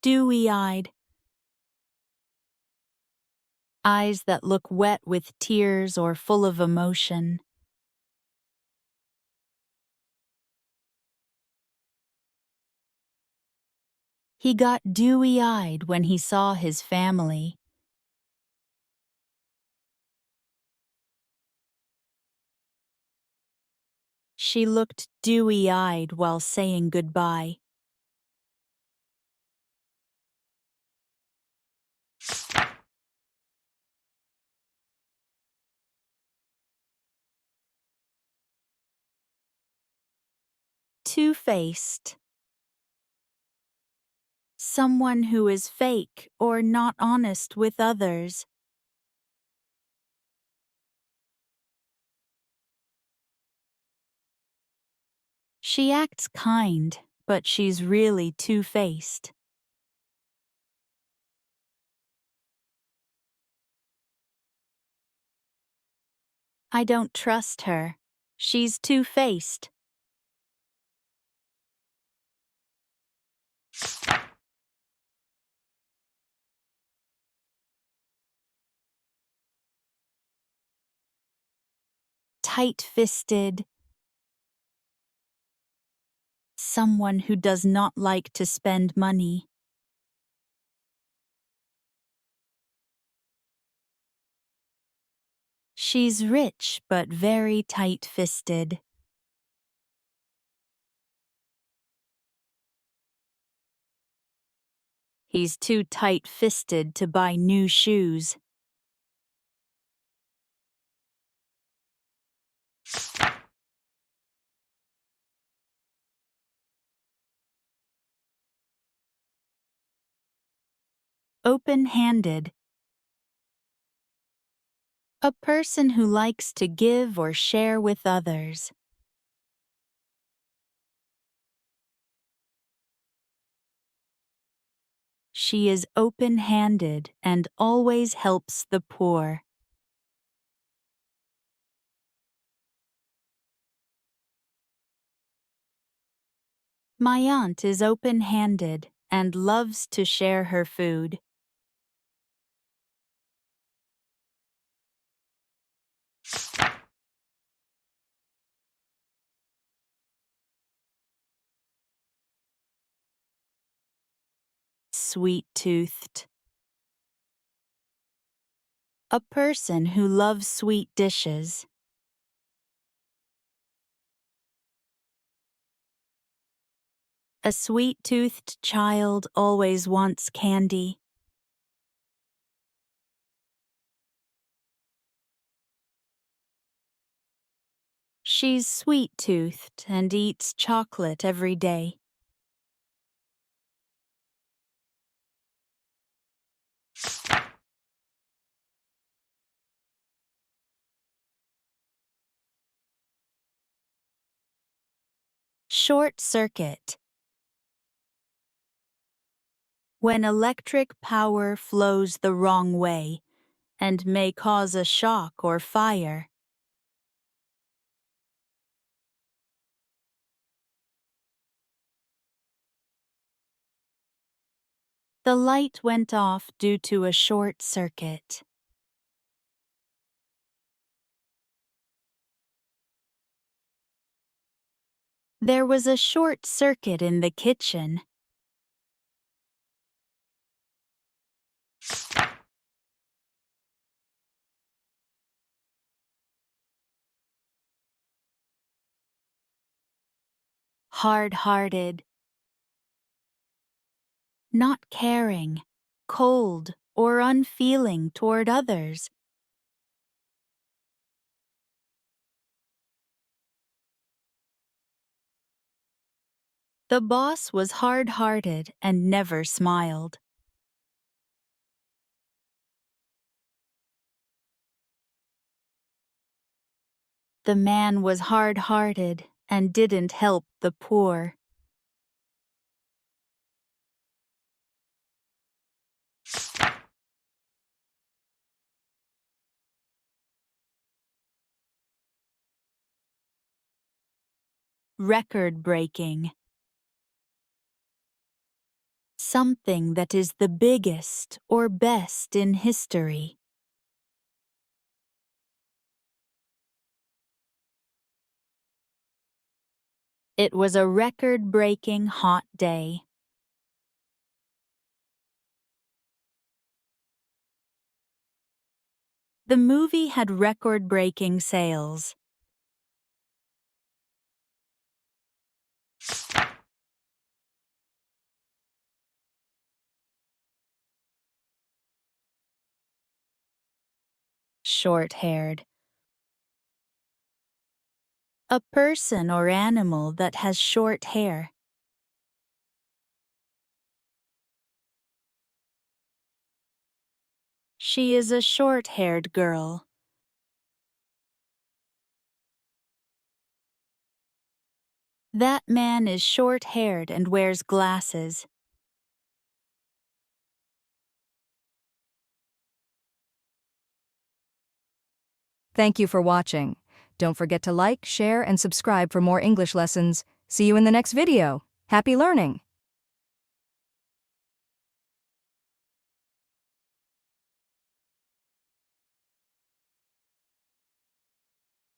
dewy-eyed. Eyes that look wet with tears or full of emotion. He got dewy-eyed when he saw his family. She looked dewy-eyed while saying goodbye. Two-faced. Someone who is fake or not honest with others. She acts kind, but she's really two-faced. I don't trust her. She's two-faced. Tight-fisted. Someone who does not like to spend money. She's rich but very tight-fisted. He's too tight-fisted to buy new shoes. Open-handed. A person who likes to give or share with others. She is open-handed and always helps the poor. My aunt is open-handed and loves to share her food. Sweet-toothed. A person who loves sweet dishes. A sweet-toothed child always wants candy. She's sweet-toothed and eats chocolate every day. Short circuit. When electric power flows the wrong way and may cause a shock or fire. The light went off due to a short circuit. There was a short circuit in the kitchen. Hard-hearted. Not caring, cold, or unfeeling toward others. The boss was hard-hearted and never smiled. The man was hard-hearted and didn't help the poor. Record-breaking. something that is the biggest or best in history. It was a record-breaking hot day. The movie had record-breaking sales. Short-haired. A person or animal that has short hair. She is a short-haired girl. That man is short-haired and wears glasses. Thank you for watching. Don't forget to like, share, and subscribe for more English lessons. See you in the next video. Happy learning!